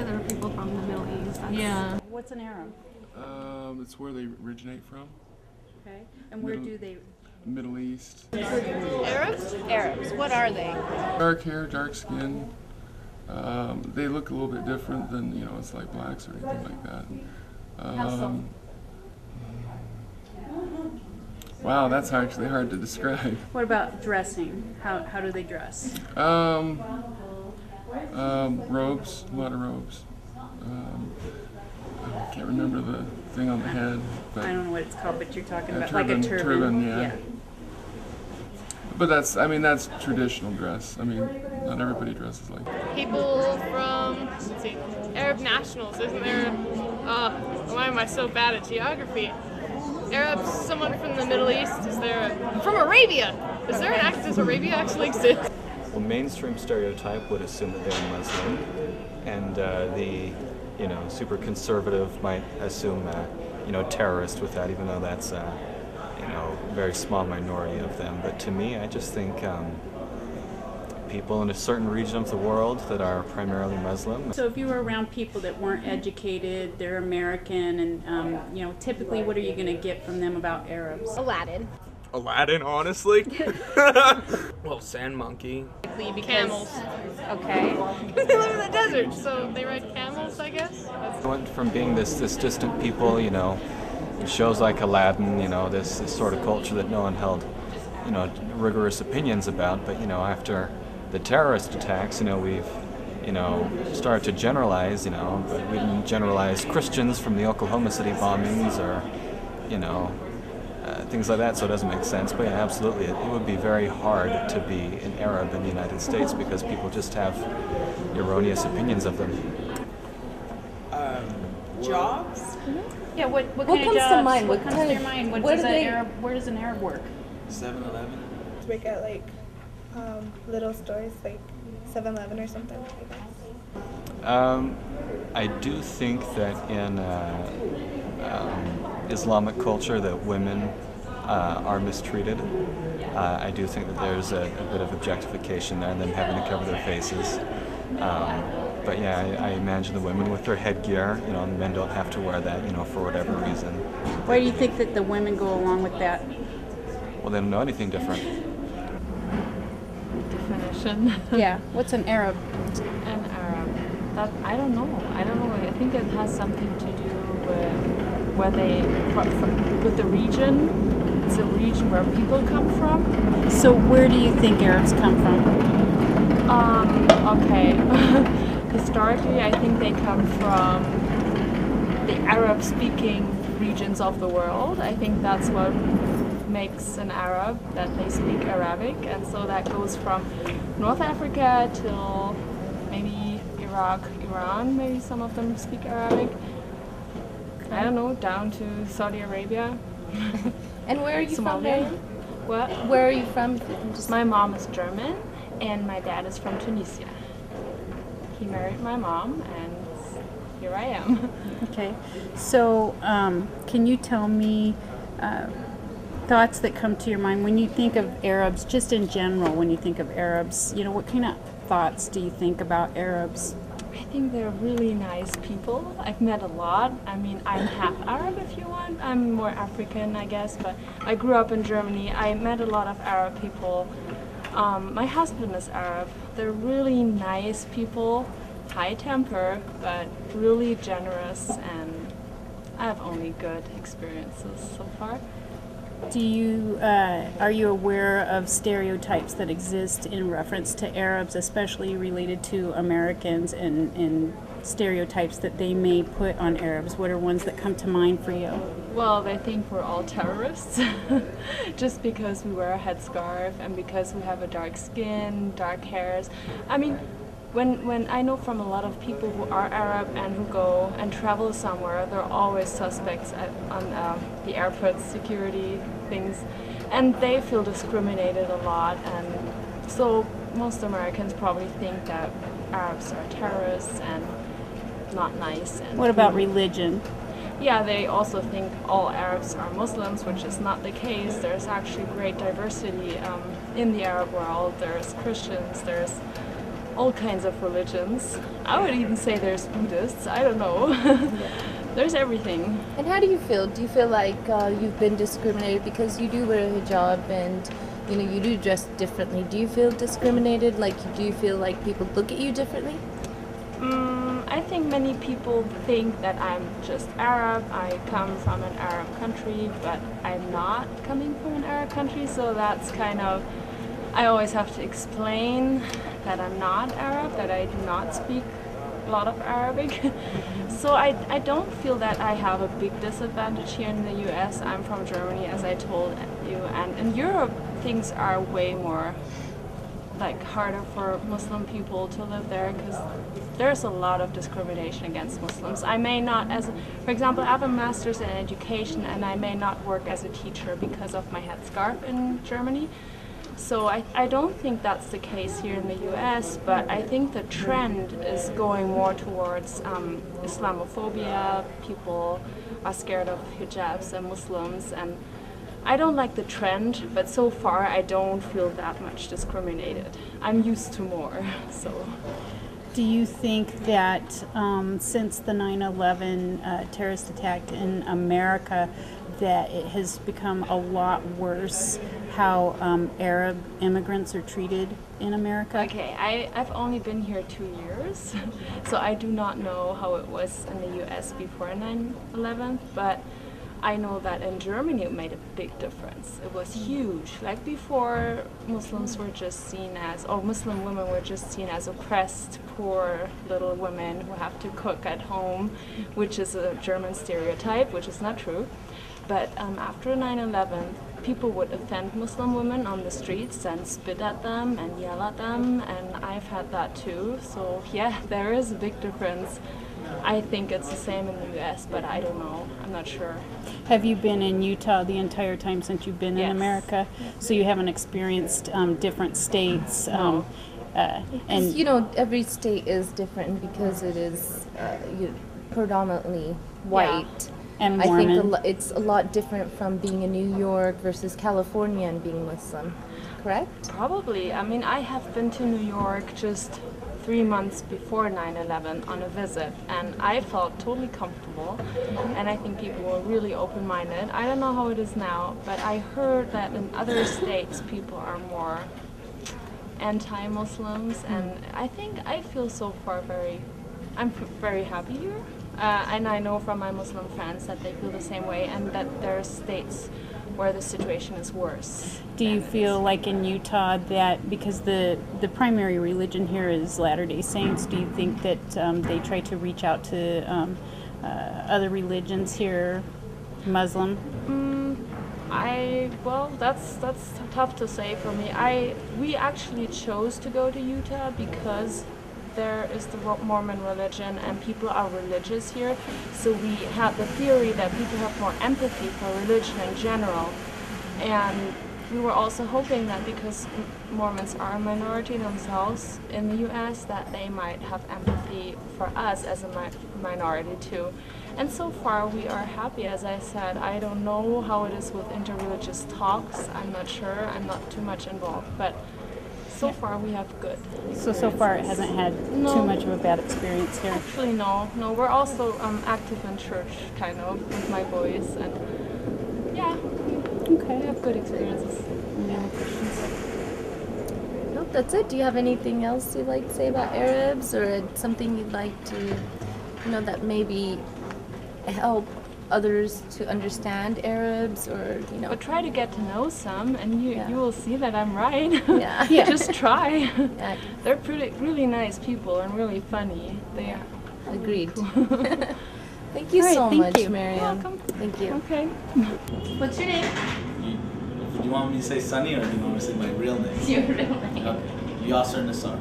they're people from the Middle East. Yeah. What's an Arab? It's where they originate from. Okay. And where do they? Middle East. Arabs? Arabs. What are they? Dark hair, dark skin. They look a little bit different than, it's like blacks or anything like that. How so? Wow, that's actually hard to describe. What about dressing? How do they dress? Robes, a lot of robes. I can't remember the thing on the head, but I don't know what it's called, but you're talking about turban, like a turban. turban, yeah. But that's traditional dress. Not everybody dresses like that. People from, let's see, Arab nationals, isn't there? Why am I so bad at geography? Arabs, someone from the Middle East, is there? From Arabia! Is there does Arabia actually exist? Well, mainstream stereotype would assume that they're Muslim, and the super conservative might assume terrorist with that, even though that's very small minority of them. But to me, I just think people in a certain region of the world that are primarily Muslim. So if you were around people that weren't educated, they're American, and typically, what are you going to get from them about Arabs? Aladdin, honestly. Well, sand monkey. Camels. Okay. They live in the desert, so they ride camels, I guess. Went from being this distant people, shows like Aladdin, this sort of culture that no one held, rigorous opinions about. But after the terrorist attacks, we've started to generalize, but we didn't generalize Christians from the Oklahoma City bombings or, things like that, so it doesn't make sense. But yeah, absolutely, it would be very hard to be an Arab in the United States because people just have erroneous opinions of them. Jobs? Yeah, what kind comes of to jobs? mind? What comes to your mind? where Where does an Arab work? 7-Eleven. Work at little stores like 7-Eleven or something like that. I do think that in Islamic culture that women are mistreated. I do think that there's a bit of objectification there and them having to cover their faces. But yeah, I imagine the women with their headgear, and the men don't have to wear that, for whatever reason. Why do you think that the women go along with that? Well, they don't know anything different. Definition. Yeah, what's an Arab? An Arab. I don't know. I think it has something to do with where with the region. It's a region where people come from. So where do you think Arabs come from? Okay. Historically, I think they come from the Arab-speaking regions of the world. I think that's what makes an Arab, that they speak Arabic, and so that goes from North Africa till maybe Iraq, Iran, maybe some of them speak Arabic. I don't know, down to Saudi Arabia. And where are you from, Somalia. Mariam? What? Where are you from? My mom is German, and my dad is from Tunisia. He married my mom, and here I am. Okay, so can you tell me thoughts that come to your mind when you think of Arabs, just in general, when you think of Arabs, what kind of thoughts do you think about Arabs? I think they're really nice people. I've met a lot. I'm half Arab if you want. I'm more African, I guess, but I grew up in Germany. I met a lot of Arab people. My husband is Arab. They're really nice people, high temper, but really generous, and I have only good experiences so far. Are you aware of stereotypes that exist in reference to Arabs, especially related to Americans, and stereotypes that they may put on Arabs? What are ones that come to mind for you? Well, they think we're all terrorists just because we wear a headscarf and because we have a dark skin, dark hairs. When I know from a lot of people who are Arab and who go and travel somewhere, they're always suspects on the airport security things, and they feel discriminated a lot, and so most Americans probably think that Arabs are terrorists and not nice. And what about religion? Yeah, they also think all Arabs are Muslims, which is not the case. There's actually great diversity in the Arab world. There's Christians, there's all kinds of religions. I would even say there's Buddhists. I don't know. There's everything. And how do you feel? Do you feel like you've been discriminated because you do wear a hijab and you do dress differently? Do you feel discriminated? Like, do you feel like people look at you differently? I think many people think that I'm just Arab. I come from an Arab country, but I'm not coming from an Arab country, so that's kind of, I always have to explain that I'm not Arab, that I do not speak a lot of Arabic. So I don't feel that I have a big disadvantage here in the US. I'm from Germany, as I told you, and in Europe things are way more like harder for Muslim people to live there because there's a lot of discrimination against Muslims. I may not, for example, I have a master's in education and I may not work as a teacher because of my headscarf in Germany. So I don't think that's the case here in the US, but I think the trend is going more towards Islamophobia. People are scared of hijabs and Muslims, and I don't like the trend, but so far I don't feel that much discriminated. I'm used to more, so. Do you think that since the 9/11 terrorist attack in America, that it has become a lot worse how Arab immigrants are treated in America? Okay, I've only been here 2 years, so I do not know how it was in the US before 9/11, but I know that in Germany it made a big difference. It was huge. Like before, Muslims were just seen as, or Muslim women were just seen as oppressed, poor little women who have to cook at home, which is a German stereotype, which is not true. But after 9/11, people would offend Muslim women on the streets and spit at them and yell at them, and I've had that too. So yeah, there is a big difference. I think it's the same in the US, but I don't know. I'm not sure. Have you been in Utah the entire time since you've been in Yes. America? So you haven't experienced different states? No. And every state is different because it is predominantly white. And I think Mormon. it's a lot different from being in New York versus California and being Muslim, correct? Probably. I mean, I have been to New York just 3 months before 9/11 on a visit, and I felt totally comfortable, and I think people were really open-minded. I don't know how it is now, but I heard that in other states people are more anti-Muslims, and I think I feel so far I'm very happy here. And I know from my Muslim friends that they feel the same way, and that there are states where the situation is worse. do you feel like in Utah that because the primary religion here is Latter-day Saints, do you think that they try to reach out to other religions here, Muslim? Well, that's tough to say for me. We actually chose to go to Utah because there is the Mormon religion and people are religious here. So we have the theory that people have more empathy for religion in general. And we were also hoping that because Mormons are a minority themselves in the US, that they might have empathy for us as a minority too. And so far we are happy, as I said. I don't know how it is with interreligious talks. I'm not sure. I'm not too much involved. But so far we have good. So far it hasn't had too much of a bad experience here. Actually, no. We're also active in church, kind of, with my boys, and yeah, we have good experiences. Any other questions? Nope, that's it. Do you have anything else you'd like to say about Arabs, or something you'd like to, that maybe help others to understand Arabs, or But try to get to know some, and you will see that I'm right. Yeah. Just try. Yeah. They're really nice people and really funny. They are. Agreed. Thank you All right, so thank much, you. Miriam. Welcome. Thank you. Okay. What's your name? Do you want me to say Sunny or do you want me to say my real name? Your real name. Okay. Yasser Nassar.